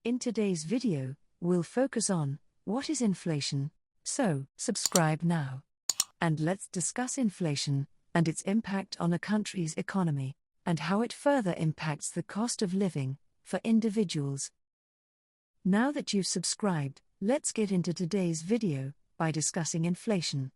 In today's video, we'll focus on what is inflation. So, subscribe now. And let's discuss inflation and its impact on a country's economy, and how it further impacts the cost of living for individuals. Now that you've subscribed, let's get into today's video by discussing inflation.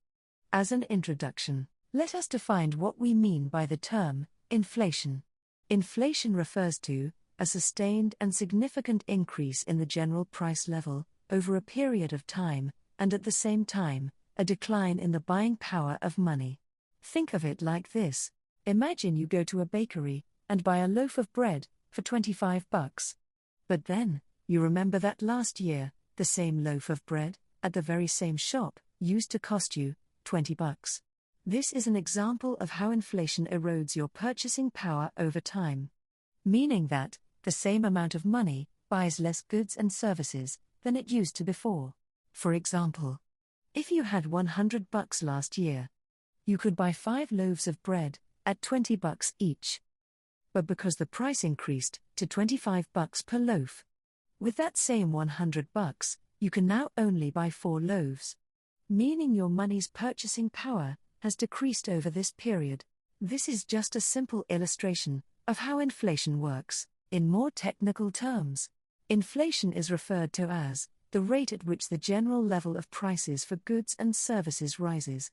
As an introduction, let us define what we mean by the term inflation. Inflation refers to a sustained and significant increase in the general price level over a period of time, and at the same time, a decline in the buying power of money. Think of it like this. Imagine you go to a bakery and buy a loaf of bread for $25. But then, you remember that last year, the same loaf of bread, at the very same shop, used to cost you $20. This is an example of how inflation erodes your purchasing power over time. Meaning that, the same amount of money buys less goods and services than it used to before. For example, if you had $100 last year, you could buy 5 loaves of bread at $20 each. But because the price increased to $25 per loaf, with that same $100, you can now only buy 4 loaves. Meaning your money's purchasing power has decreased over this period. This is just a simple illustration of how inflation works. In more technical terms, inflation is referred to as the rate at which the general level of prices for goods and services rises,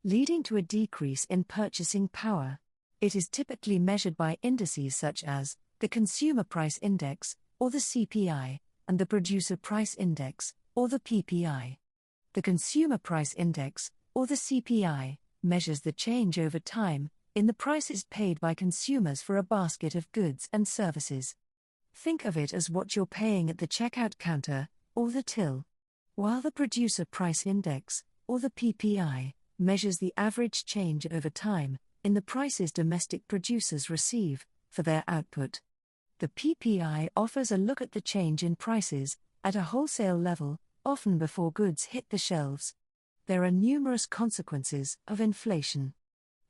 leading to a decrease in purchasing power. It is typically measured by indices such as the Consumer Price Index, or the CPI, and the Producer Price Index, or the PPI. The Consumer Price Index, or the CPI, measures the change over time in the prices paid by consumers for a basket of goods and services. Think of it as what you're paying at the checkout counter, or the till. While the Producer Price Index, or the PPI, measures the average change over time in the prices domestic producers receive for their output. The PPI offers a look at the change in prices at a wholesale level, often before goods hit the shelves. There are numerous consequences of inflation.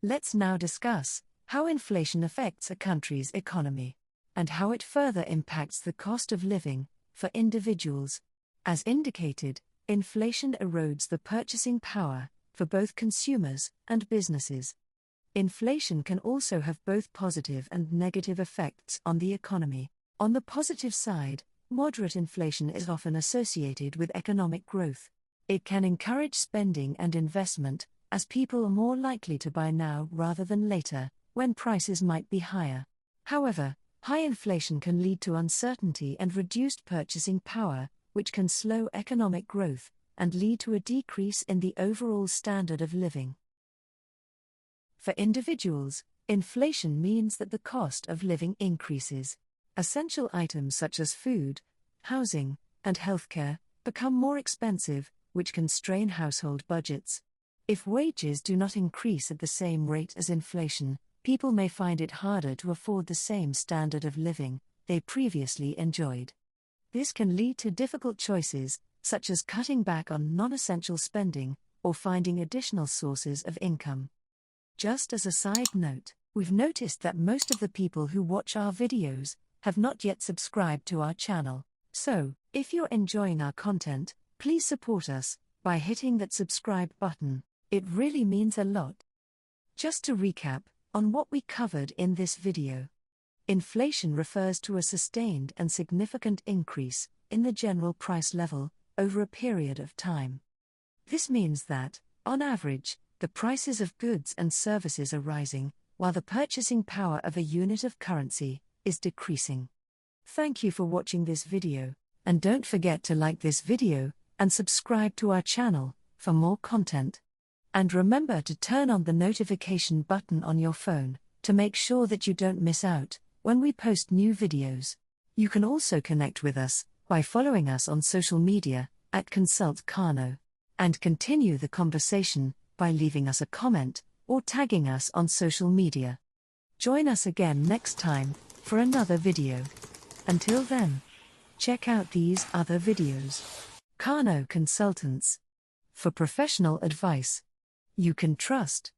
Let's now discuss how inflation affects a country's economy, and how it further impacts the cost of living for individuals. As indicated, inflation erodes the purchasing power for both consumers and businesses. Inflation can also have both positive and negative effects on the economy. On the positive side, moderate inflation is often associated with economic growth. It can encourage spending and investment, as people are more likely to buy now rather than later, when prices might be higher. However, high inflation can lead to uncertainty and reduced purchasing power, which can slow economic growth and lead to a decrease in the overall standard of living. For individuals, inflation means that the cost of living increases. Essential items such as food, housing, and healthcare become more expensive, which can strain household budgets. If wages do not increase at the same rate as inflation, people may find it harder to afford the same standard of living they previously enjoyed. This can lead to difficult choices, such as cutting back on non-essential spending or finding additional sources of income. Just as a side note, we've noticed that most of the people who watch our videos have not yet subscribed to our channel. So, if you're enjoying our content, please support us by hitting that subscribe button. It really means a lot. Just to recap on what we covered in this video. Inflation refers to a sustained and significant increase in the general price level over a period of time. This means that, on average, the prices of goods and services are rising, while the purchasing power of a unit of currency is decreasing. Thank you for watching this video, and don't forget to like this video and subscribe to our channel for more content. And remember to turn on the notification button on your phone to make sure that you don't miss out when we post new videos. You can also connect with us by following us on social media at ConsultKano, and continue the conversation by leaving us a comment or tagging us on social media. Join us again next time for another video. Until then, check out these other videos. Kano Consultants. For professional advice you can trust.